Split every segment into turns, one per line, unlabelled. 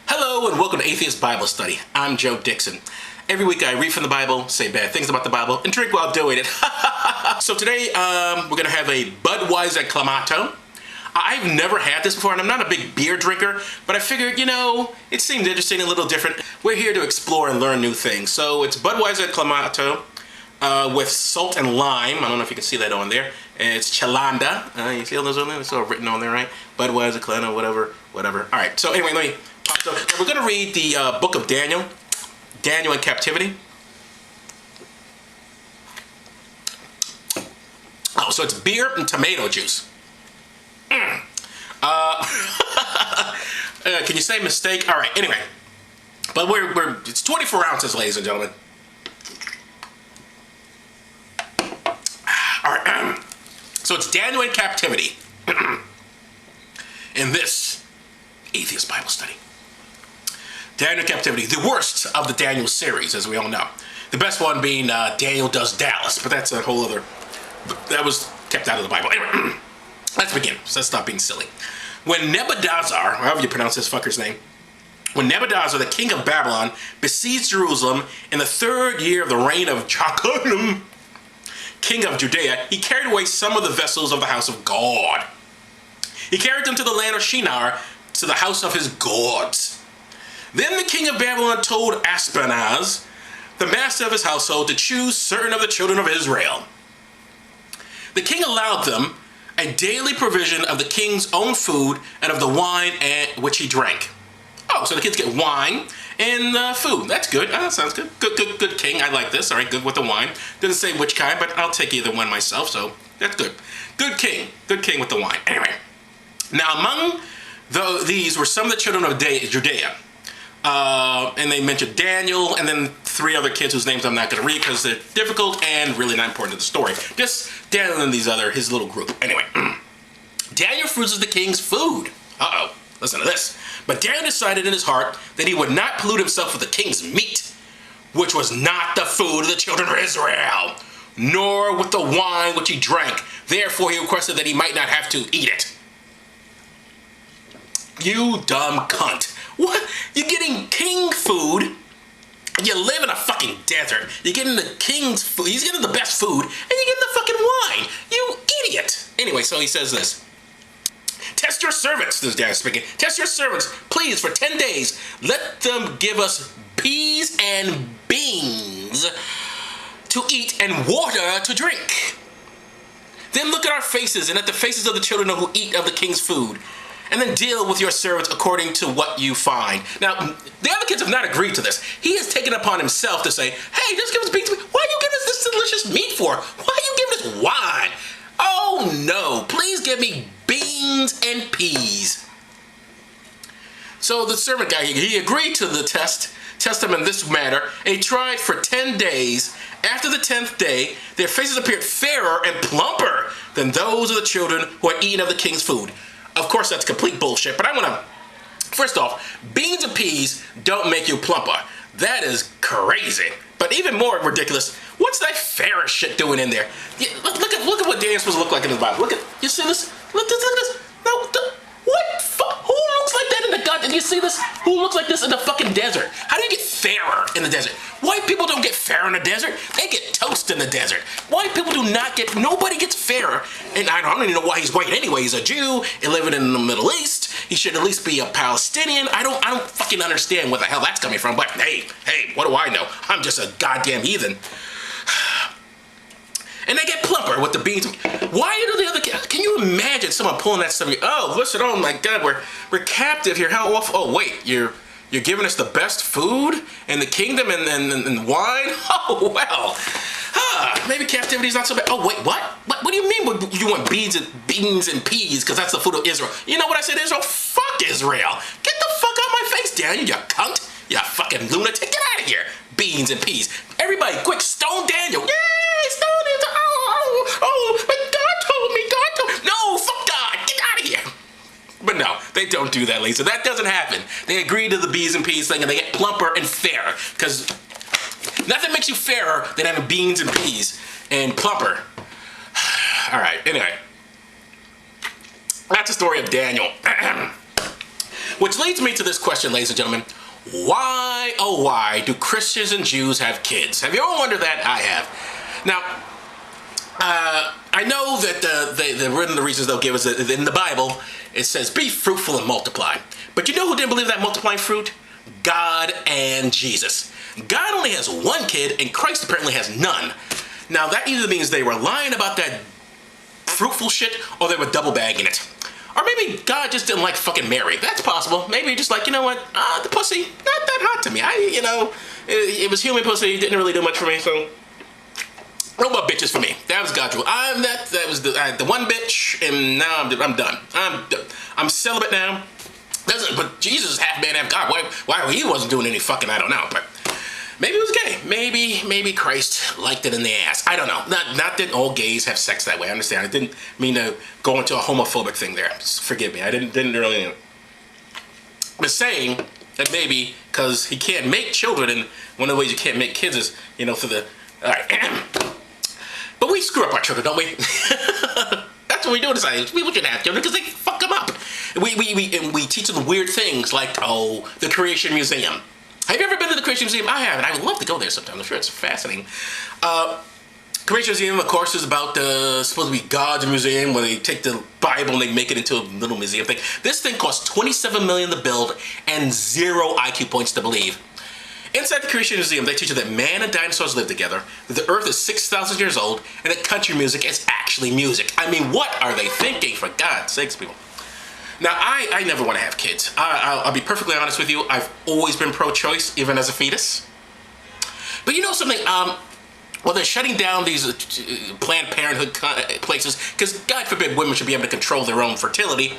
Hello and welcome to Atheist Bible Study. I'm Joe Dixon. Every week I read from the Bible, say bad things about the Bible, and drink while doing it. So today we're going to have a Budweiser Clamato. I've never had this before, and I'm not a big beer drinker, but I figured, you know, it seemed interesting and a little different. We're here to explore and learn new things. So it's Budweiser Clamato with salt and lime. I don't know if you can see that on there. And it's Chelanda. You see all those on there? It's all written on there, right? Budweiser, Clamato, whatever. All right, so anyway, let me... So we're going to read the book of Daniel, Daniel in captivity. Oh, so it's beer and tomato juice. Can you say mistake? All right, anyway. But it's 24 ounces, ladies and gentlemen. All right, so it's Daniel in captivity. In this Atheist Bible Study. Daniel Captivity, the worst of the Daniel series, as we all know. The best one being Daniel Does Dallas, but that's a whole other... That was kept out of the Bible. Anyway, let's begin. So let's stop being silly. When Nebuchadnezzar, however you pronounce this fucker's name, when Nebuchadnezzar, the king of Babylon, besieged Jerusalem in the 3rd year of the reign of Jehoiakim, king of Judea, he carried away some of the vessels of the house of God. He carried them to the land of Shinar, to the house of his gods. Then the king of Babylon told Aspenaz, the master of his household, to choose certain of the children of Israel. The king allowed them a daily provision of the king's own food and of the wine which he drank. Oh, so the kids get wine and food. That's good. That sounds good. Good king. I like this. All right, good with the wine. Didn't say which kind, but I'll take either one myself, so that's good. Good king. Good king with the wine. Anyway, now among these were some of the children of Judea. And they mentioned Daniel and then 3 other kids whose names I'm not going to read because they're difficult and really not important to the story. Just Daniel and his little group. Anyway, Daniel refuses the king's food. Uh-oh, listen to this. But Daniel decided in his heart that he would not pollute himself with the king's meat, which was not the food of the children of Israel, nor with the wine which he drank. Therefore, he requested that he might not have to eat it. You dumb cunt. What? You're getting king food, and you live in a fucking desert. You're getting the king's food, he's getting the best food, and you're getting the fucking wine. You idiot. Anyway, so he says this. Test your servants, this guy is speaking. Test your servants, please, for 10 days. Let them give us peas and beans to eat and water to drink. Then look at our faces and at the faces of the children who eat of the king's food. And then deal with your servants according to what you find. Now, the other kids have not agreed to this. He has taken upon himself to say, hey, just give us beans. Why are you giving us this delicious meat for? Why are you giving us wine? Oh, no. Please give me beans and peas. So the servant guy, he agreed to the test them in this manner, and he tried for 10 days. After the 10th day, their faces appeared fairer and plumper than those of the children who had eaten of the king's food. Of course, that's complete bullshit, but I want to... First off, beans and peas don't make you plumper. That is crazy. But even more ridiculous, what's that Pharaoh shit doing in there? Yeah, look at what Daniel's supposed to look like in his Bible. Look at... You see this? Look at this. No, what? Who looks like that in the God? Did you see this? Who looks like this in the fucking desert? How do you get fairer in the desert? White people don't get fairer in the desert. They get toast in the desert. White people do not get... Nobody gets fairer. And I don't even know why he's white anyway. He's a Jew living in the Middle East. He should at least be a Palestinian. I don't fucking understand where the hell that's coming from. But hey, what do I know? I'm just a goddamn heathen. And they get plumper with the beans. Why do the other kids? Can you imagine someone pulling that stuff? Oh, listen, oh my God, we're captive here. How awful. Oh, wait, you're giving us the best food in the kingdom and wine? Oh, well. Maybe captivity's not so bad. Oh, wait, what? What do you mean you want beans and peas because that's the food of Israel? You know what I said, Israel? Fuck Israel. Get the fuck out of my face, Daniel, you cunt. You fucking lunatic. Get out of here. Beans and peas. Everybody, quick, stone Daniel. Yay, stone him. Oh, but God told me. No, fuck God. Get out of here. But no, they don't do that, Lisa. That doesn't happen. They agree to the beans and peas thing, and they get plumper and fairer. Because nothing makes you fairer than having beans and peas and plumper. All right, anyway. That's the story of Daniel. Which leads me to this question, ladies and gentlemen. Why, oh why, do Christians and Jews have kids? Have you ever wondered that? I have. Now, I know that one of the reasons they'll give us in the Bible, it says, be fruitful and multiply. But you know who didn't believe that multiplying fruit? God and Jesus. God only has one kid, and Christ apparently has none. Now, that either means they were lying about that fruitful shit, or they were double bagging it. Or maybe God just didn't like fucking Mary. That's possible. Maybe just like, you know what, the pussy, not that hot to me. It was human pussy, didn't really do much for me, so no more bitches for me. That was God's rule. That was the one bitch, and now I'm done. I'm celibate now. But Jesus is half man, half God. Why he wasn't doing any fucking, I don't know. But maybe it was gay. Maybe Christ liked it in the ass. I don't know. Not that all gays have sex that way. I understand. I didn't mean to go into a homophobic thing there. Just forgive me. I didn't really know. I'm saying that maybe because he can't make children, and one of the ways you can't make kids is, through the... All right. But we screw up our children, don't we? That's what we do in society. People shouldn't have children because they fuck them up. We teach them weird things like, the Creation Museum. Have you ever been to the Creation Museum? I haven't. I would love to go there sometime. I'm sure it's fascinating. Creation Museum, of course, is about supposed to be God's museum, where they take the Bible and they make it into a little museum thing. This thing costs $27 million to build and 0 IQ points to believe. Inside the Creation Museum, they teach you that man and dinosaurs live together, that the Earth is 6,000 years old, and that country music is actually music. I mean, what are they thinking, for God's sakes, people? Now, I never want to have kids. I'll be perfectly honest with you. I've always been pro-choice, even as a fetus. But you know something? Well, they're shutting down these Planned Parenthood places because, God forbid, women should be able to control their own fertility.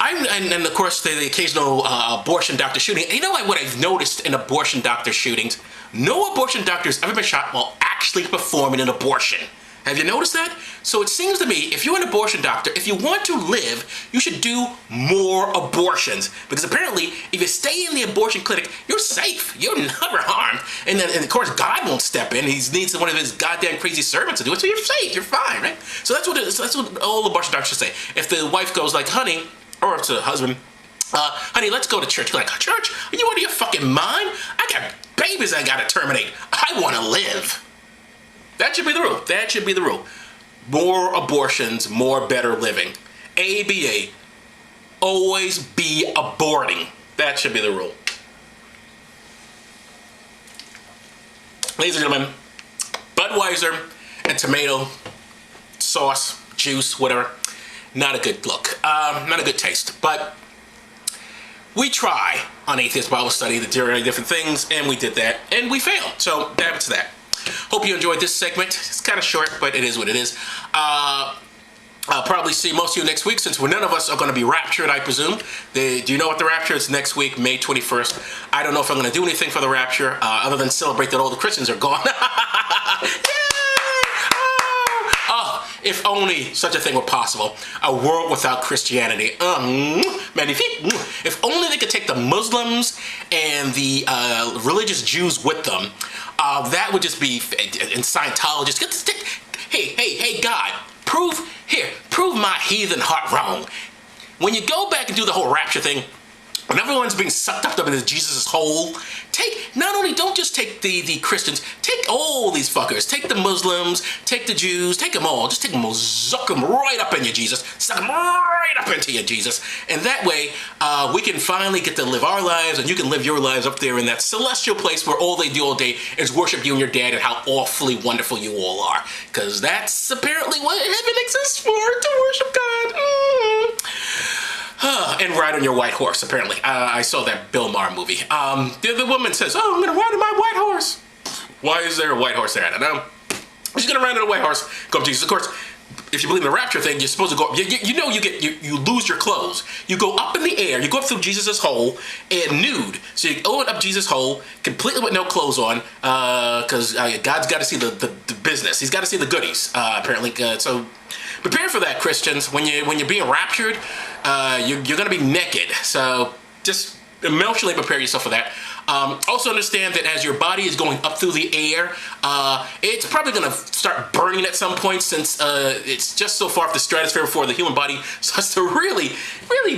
And of course, the occasional abortion doctor shooting. And you know what I've noticed in abortion doctor shootings? No abortion doctor has ever been shot while actually performing an abortion. Have you noticed that? So it seems to me, if you're an abortion doctor, if you want to live, you should do more abortions. Because apparently, if you stay in the abortion clinic, you're safe. You're never harmed. And of course, God won't step in. He needs one of his goddamn crazy servants to do it. So you're safe. You're fine, right? So that's what all abortion doctors say. If the wife goes like, honey, or if it's the husband, honey, let's go to church. You're like, church? Are you out of your fucking mind? I got babies I gotta terminate. I want to live. That should be the rule. That should be the rule. More abortions, more better living. ABA, always be aborting. That should be the rule. Ladies and gentlemen, Budweiser and tomato sauce, juice, whatever, not a good look. Not a good taste. But we try on Atheist Bible Study to do different things, and we did that, and we failed. So that's that. Hope you enjoyed this segment. It's kind of short, but it is what it is. I'll probably see most of you next week, since none of us are going to be raptured, I presume. Do you know what the rapture is? Next week, May 21st. I don't know if I'm going to do anything for the rapture, other than celebrate that all the Christians are gone. If only such a thing were possible. A world without Christianity. Magnifique. If only they could take the Muslims and the religious Jews with them. That would just be, and Scientologists. Hey, God, prove my heathen heart wrong. When you go back and do the whole rapture thing, when everyone's being sucked up into Jesus' hole, don't just take the Christians, take all these fuckers. Take the Muslims, take the Jews, take them all. Just take them all, suck them right up in you, Jesus. Suck them right up into you, Jesus. And that way, we can finally get to live our lives, and you can live your lives up there in that celestial place where all they do all day is worship you and your dad and how awfully wonderful you all are. Because that's apparently what heaven exists for, to worship God. And ride on your white horse, apparently. I saw that Bill Maher movie. The woman says, I'm going to ride on my white horse. Why is there a white horse there? I don't know. She's going to ride on a white horse, go up to Jesus. Of course, if you believe in the rapture thing, you're supposed to go up. You lose your clothes. You go up in the air. You go up through Jesus' hole and nude. So you go up Jesus' hole completely with no clothes on, because God's got to see the business. He's got to see the goodies, apparently. So prepare for that, Christians. When you're being raptured, you're going to be naked. So just emotionally prepare yourself for that. Also understand that as your body is going up through the air, it's probably going to start burning at some point, since it's just so far off the stratosphere before the human body starts to really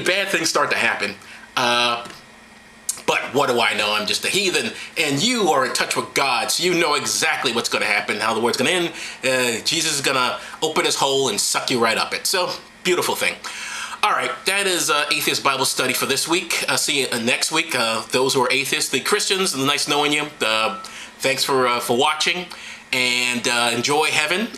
bad things start to happen. But what do I know? I'm just a heathen, and you are in touch with God, so you know exactly what's going to happen, how the world's going to end. Jesus is going to open his hole and suck you right up it. So, beautiful thing. All right, that is Atheist Bible Study for this week. See you next week. Those who are atheists, the Christians, nice knowing you. Thanks for watching, and enjoy heaven.